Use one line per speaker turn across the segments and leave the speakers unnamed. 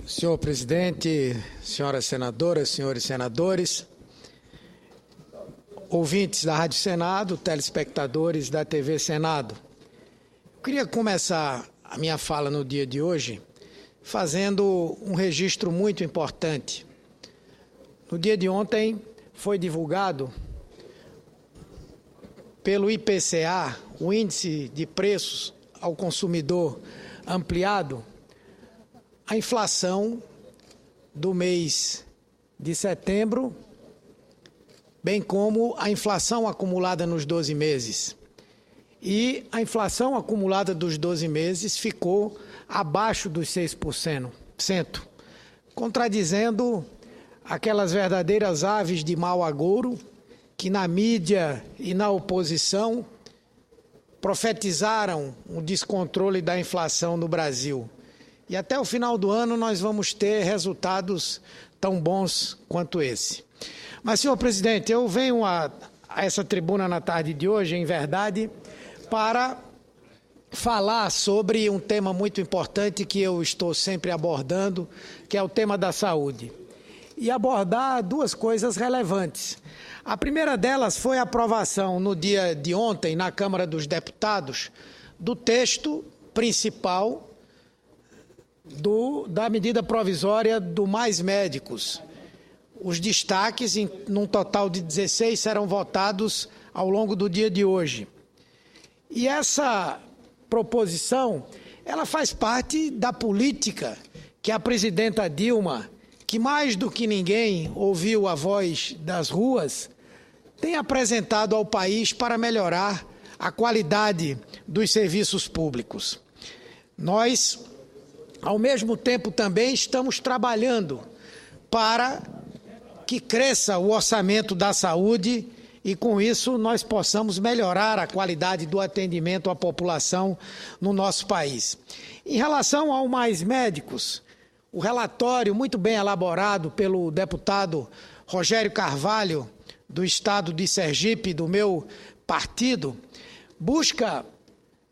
Senhor presidente, senhoras senadoras, senhores senadores, ouvintes da Rádio Senado, telespectadores da TV Senado. Eu queria começar a minha fala no dia de hoje fazendo um registro muito importante. No dia de ontem foi divulgado pelo IPCA, o Índice de Preços ao Consumidor Ampliado, a inflação do mês de setembro, bem como a inflação acumulada nos 12 meses. E a inflação acumulada dos 12 meses ficou abaixo dos 6%, contradizendo aquelas verdadeiras aves de mau agouro que na mídia e na oposição profetizaram o descontrole da inflação no Brasil. E até o final do ano nós vamos ter resultados tão bons quanto esse. Mas, senhor presidente, eu venho a essa tribuna na tarde de hoje, em verdade, para falar sobre um tema muito importante que eu estou sempre abordando, que é o tema da saúde. E abordar duas coisas relevantes. A primeira delas foi a aprovação no dia de ontem, na Câmara dos Deputados, do texto principal da medida provisória do Mais Médicos. Os destaques, num total de 16, serão votados ao longo do dia de hoje. E essa proposição, ela faz parte da política que a presidenta Dilma, que mais do que ninguém ouviu a voz das ruas, tem apresentado ao país para melhorar a qualidade dos serviços públicos. Nós, ao mesmo tempo, também estamos trabalhando para que cresça o orçamento da saúde e, com isso, nós possamos melhorar a qualidade do atendimento à população no nosso país. Em relação ao Mais Médicos, o relatório muito bem elaborado pelo deputado Rogério Carvalho, do estado de Sergipe, do meu partido, busca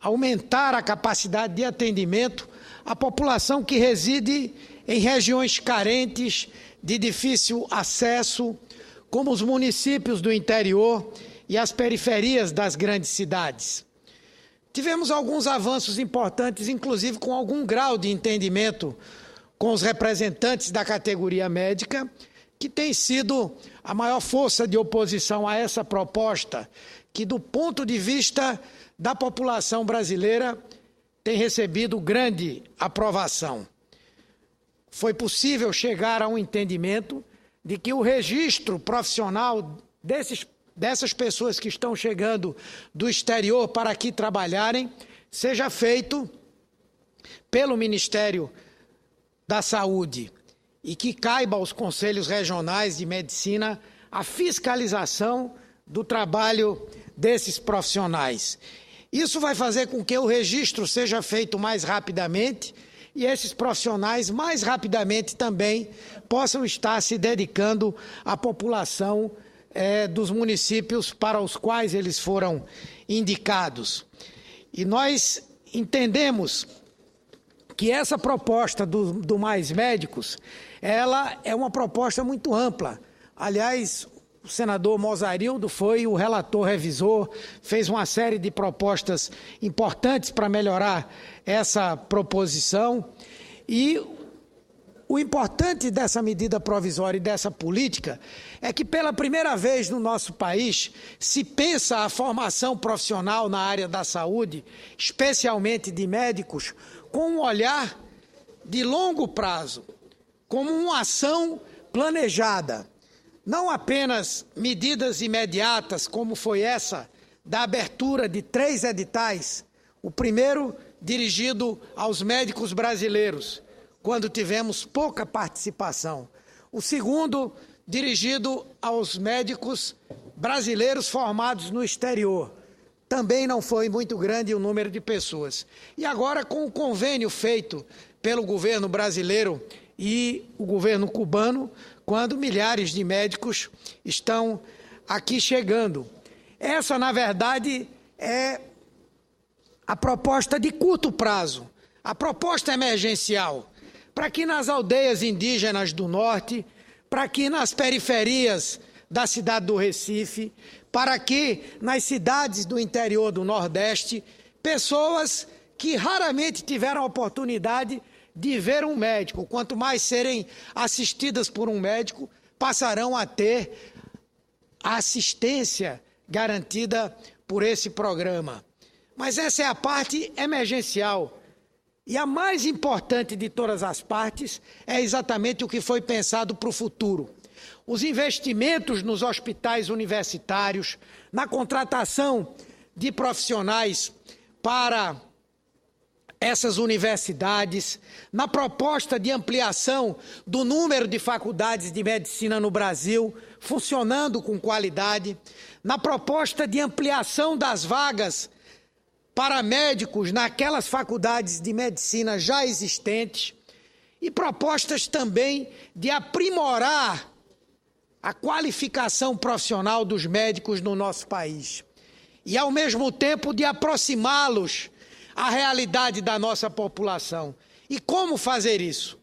aumentar a capacidade de atendimento à população que reside em regiões carentes, de difícil acesso, como os municípios do interior e as periferias das grandes cidades. Tivemos alguns avanços importantes, inclusive com algum grau de entendimento com os representantes da categoria médica, que tem sido a maior força de oposição a essa proposta, que do ponto de vista da população brasileira tem recebido grande aprovação. Foi possível chegar a um entendimento de que o registro profissional dessas pessoas que estão chegando do exterior para aqui trabalharem seja feito pelo Ministério da Saúde e que caiba aos conselhos regionais de medicina a fiscalização do trabalho desses profissionais. Isso vai fazer com que o registro seja feito mais rapidamente e esses profissionais mais rapidamente também possam estar se dedicando à população dos municípios para os quais eles foram indicados. E nós entendemos que essa proposta do Mais Médicos, ela é uma proposta muito ampla. Aliás, o senador Mozarildo foi o relator revisor, fez uma série de propostas importantes para melhorar essa proposição. E o importante dessa medida provisória e dessa política é que, pela primeira vez no nosso país, se pensa a formação profissional na área da saúde, especialmente de médicos, com um olhar de longo prazo, como uma ação planejada. Não apenas medidas imediatas, como foi essa da abertura de 3 editais, o primeiro dirigido aos médicos brasileiros, quando tivemos pouca participação. O segundo dirigido aos médicos brasileiros formados no exterior. Também não foi muito grande o número de pessoas. E agora, com o convênio feito pelo governo brasileiro e o governo cubano, quando milhares de médicos estão aqui chegando. Essa, na verdade, é a proposta de curto prazo, a proposta emergencial, para que nas aldeias indígenas do norte, para que nas periferias da cidade do Recife, para que nas cidades do interior do Nordeste, pessoas que raramente tiveram a oportunidade de ver um médico, quanto mais serem assistidas por um médico, passarão a ter a assistência garantida por esse programa. Mas essa é a parte emergencial. E a mais importante de todas as partes é exatamente o que foi pensado para o futuro. Os investimentos nos hospitais universitários, na contratação de profissionais para essas universidades, na proposta de ampliação do número de faculdades de medicina no Brasil, funcionando com qualidade, na proposta de ampliação das vagas para médicos naquelas faculdades de medicina já existentes e propostas também de aprimorar a qualificação profissional dos médicos no nosso país e, ao mesmo tempo, de aproximá-los à realidade da nossa população. E como fazer isso?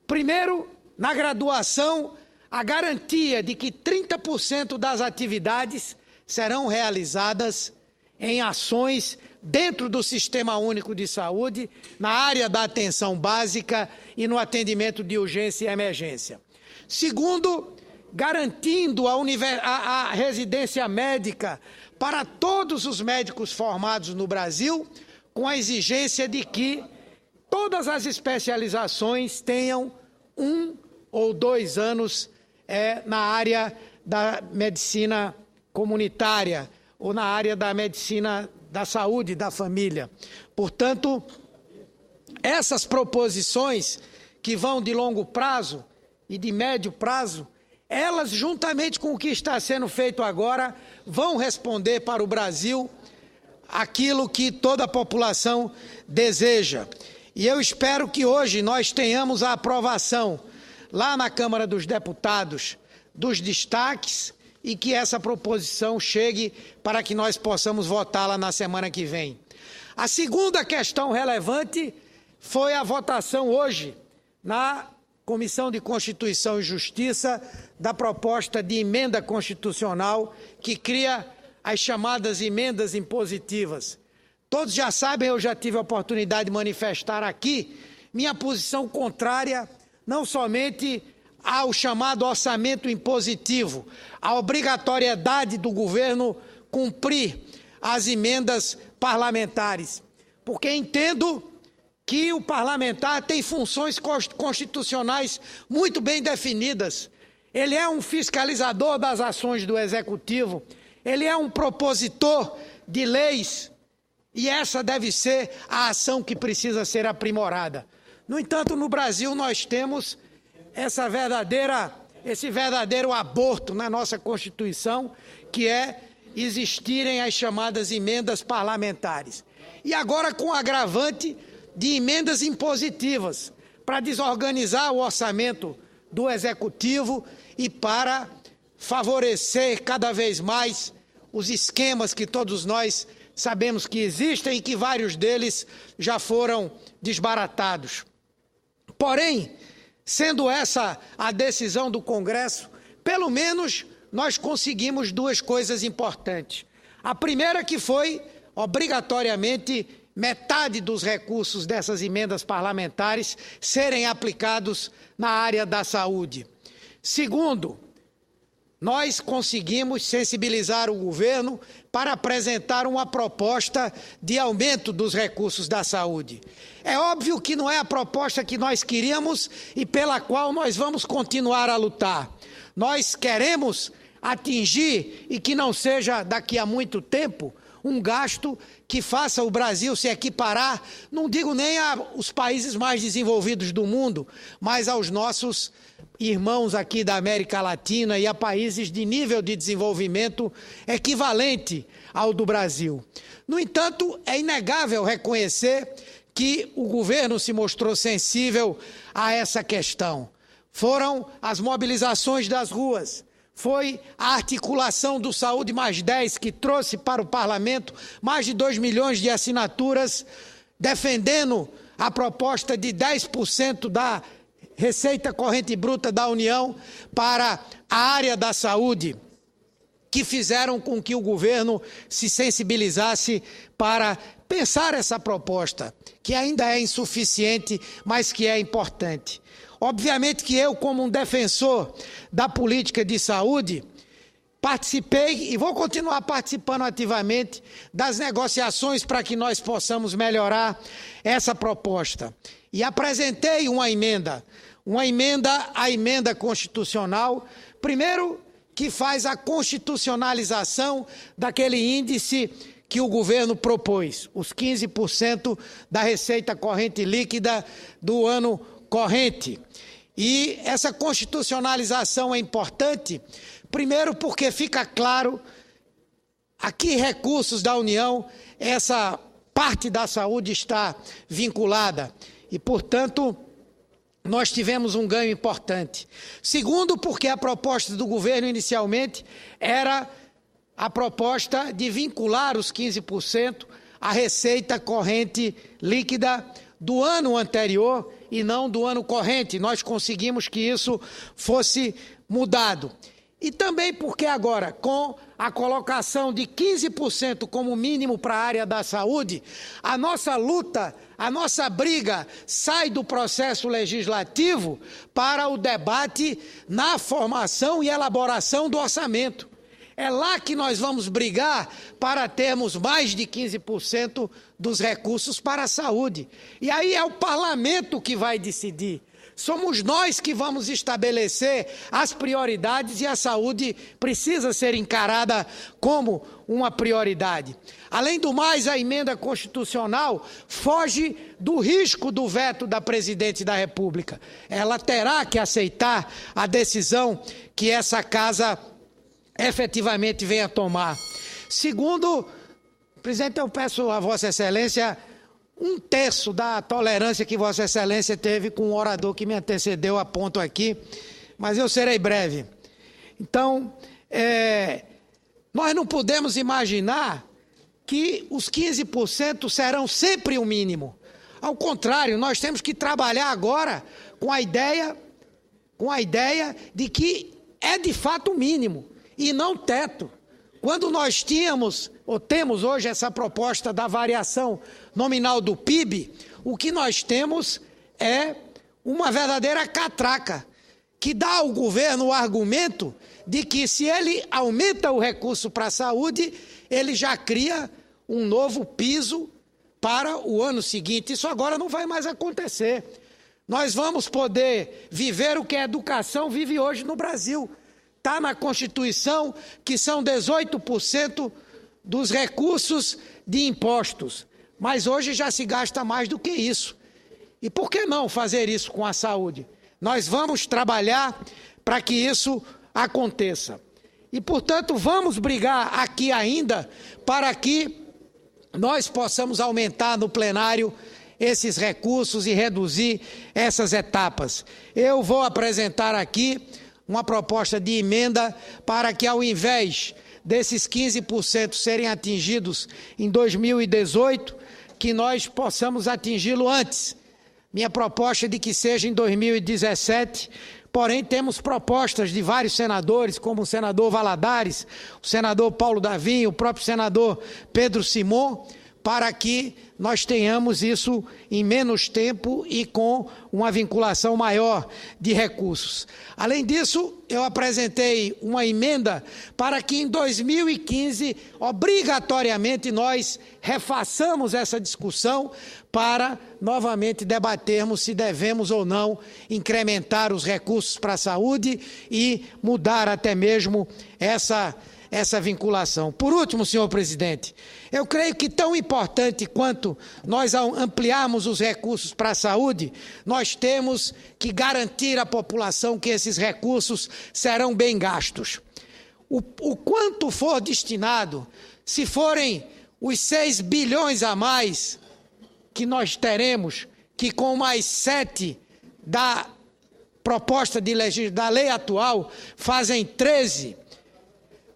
Primeiro, na graduação, a garantia de que 30% das atividades serão realizadas em ações dentro do Sistema Único de Saúde, na área da atenção básica e no atendimento de urgência e emergência. Segundo, garantindo a residência médica para todos os médicos formados no Brasil, com a exigência de que todas as especializações tenham 1 ou 2 anos na área da medicina comunitária ou na área da medicina da saúde da família. Portanto, essas proposições que vão de longo prazo e de médio prazo, elas, juntamente com o que está sendo feito agora, vão responder para o Brasil aquilo que toda a população deseja. E eu espero que hoje nós tenhamos a aprovação lá na Câmara dos Deputados dos destaques e que essa proposição chegue para que nós possamos votá-la na semana que vem. A segunda questão relevante foi a votação hoje na Comissão de Constituição e Justiça da proposta de emenda constitucional que cria as chamadas emendas impositivas. Todos já sabem, eu já tive a oportunidade de manifestar aqui minha posição contrária não somente ao chamado orçamento impositivo, à obrigatoriedade do governo cumprir as emendas parlamentares, porque entendo que o parlamentar tem funções constitucionais muito bem definidas. Ele é um fiscalizador das ações do Executivo, ele é um propositor de leis e essa deve ser a ação que precisa ser aprimorada. No entanto, no Brasil nós temos esse verdadeiro aborto na nossa Constituição, que é existirem as chamadas emendas parlamentares. E agora com o agravante de emendas impositivas, para desorganizar o orçamento do Executivo e para favorecer cada vez mais os esquemas que todos nós sabemos que existem e que vários deles já foram desbaratados. Porém, sendo essa a decisão do Congresso, pelo menos nós conseguimos 2 coisas importantes. A primeira que foi, obrigatoriamente, metade dos recursos dessas emendas parlamentares serem aplicados na área da saúde. Segundo, nós conseguimos sensibilizar o governo para apresentar uma proposta de aumento dos recursos da saúde. É óbvio que não é a proposta que nós queríamos e pela qual nós vamos continuar a lutar. Nós queremos atingir, e que não seja daqui a muito tempo, um gasto que faça o Brasil se equiparar, não digo nem aos países mais desenvolvidos do mundo, mas aos nossos irmãos aqui da América Latina e a países de nível de desenvolvimento equivalente ao do Brasil. No entanto, é inegável reconhecer que o governo se mostrou sensível a essa questão. Foram as mobilizações das ruas, foi a articulação do Saúde Mais 10 que trouxe para o Parlamento mais de 2 milhões de assinaturas defendendo a proposta de 10% da receita corrente bruta da União para a área da saúde, que fizeram com que o governo se sensibilizasse para pensar essa proposta, que ainda é insuficiente, mas que é importante. Obviamente que eu, como um defensor da política de saúde, participei e vou continuar participando ativamente das negociações para que nós possamos melhorar essa proposta. E apresentei uma emenda à emenda constitucional, primeiro, que faz a constitucionalização daquele índice que o governo propôs, os 15% da receita corrente líquida do ano corrente. E essa constitucionalização é importante, primeiro porque fica claro a que recursos da União essa parte da saúde está vinculada e, portanto, nós tivemos um ganho importante. Segundo, porque a proposta do governo inicialmente era a proposta de vincular os 15% à receita corrente líquida do ano anterior e não do ano corrente. Nós conseguimos que isso fosse mudado. E também porque agora, com a colocação de 15% como mínimo para a área da saúde, a nossa luta, a nossa briga sai do processo legislativo para o debate na formação e elaboração do orçamento. É lá que nós vamos brigar para termos mais de 15% dos recursos para a saúde. E aí é o parlamento que vai decidir. Somos nós que vamos estabelecer as prioridades e a saúde precisa ser encarada como uma prioridade. Além do mais, a emenda constitucional foge do risco do veto da presidente da República. Ela terá que aceitar a decisão que essa casa efetivamente venha tomar. Segundo, presidente, eu peço a Vossa Excelência 1/3 da tolerância que Vossa Excelência teve com o orador que me antecedeu, aponto aqui, mas eu serei breve. Então, nós não podemos imaginar que os 15% serão sempre o mínimo. Ao contrário, nós temos que trabalhar agora com a ideia de que é de fato o mínimo e não teto. Quando nós tínhamos, ou temos hoje essa proposta da variação nominal do PIB, o que nós temos é uma verdadeira catraca, que dá ao governo o argumento de que se ele aumenta o recurso para a saúde, ele já cria um novo piso para o ano seguinte. Isso agora não vai mais acontecer. Nós vamos poder viver o que a educação vive hoje no Brasil. Está na Constituição que são 18% dos recursos de impostos, mas hoje já se gasta mais do que isso. E por que não fazer isso com a saúde? Nós vamos trabalhar para que isso aconteça. E, portanto, vamos brigar aqui ainda para que nós possamos aumentar no plenário esses recursos e reduzir essas etapas. Eu vou apresentar aqui uma proposta de emenda para que, ao invés desses 15% serem atingidos em 2018, que nós possamos atingi-lo antes. Minha proposta é de que seja em 2017, porém temos propostas de vários senadores, como o senador Valadares, o senador Paulo Davim, o próprio senador Pedro Simon, para que nós tenhamos isso em menos tempo e com uma vinculação maior de recursos. Além disso, eu apresentei uma emenda para que em 2015, obrigatoriamente, nós refaçamos essa discussão para novamente debatermos se devemos ou não incrementar os recursos para a saúde e mudar até mesmo essa vinculação. Por último, senhor presidente, eu creio que tão importante quanto nós ampliarmos os recursos para a saúde, nós temos que garantir à população que esses recursos serão bem gastos. O quanto for destinado, se forem os 6 bilhões a mais que nós teremos, que com mais 7 da proposta da lei atual fazem 13,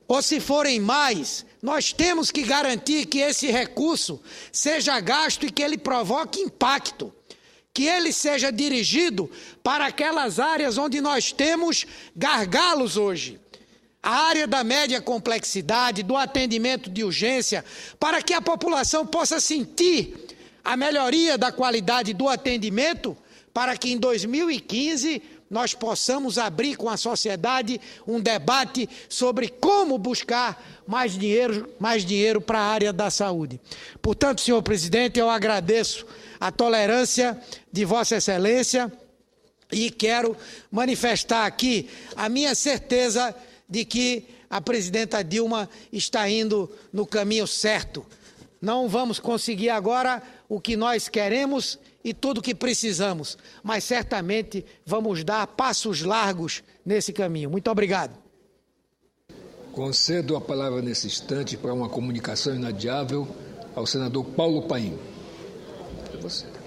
ou se forem mais, nós temos que garantir que esse recurso seja gasto e que ele provoque impacto, que ele seja dirigido para aquelas áreas onde nós temos gargalos hoje. A área da média complexidade, do atendimento de urgência, para que a população possa sentir a melhoria da qualidade do atendimento, para que em 2015 nós possamos abrir com a sociedade um debate sobre como buscar mais dinheiro para a área da saúde. Portanto, senhor presidente, eu agradeço a tolerância de Vossa Excelência e quero manifestar aqui a minha certeza de que a presidenta Dilma está indo no caminho certo. Não vamos conseguir agora o que nós queremos e tudo o que precisamos, mas certamente vamos dar passos largos nesse caminho. Muito obrigado.
Concedo a palavra nesse instante para uma comunicação inadiável ao senador Paulo Paim. É você.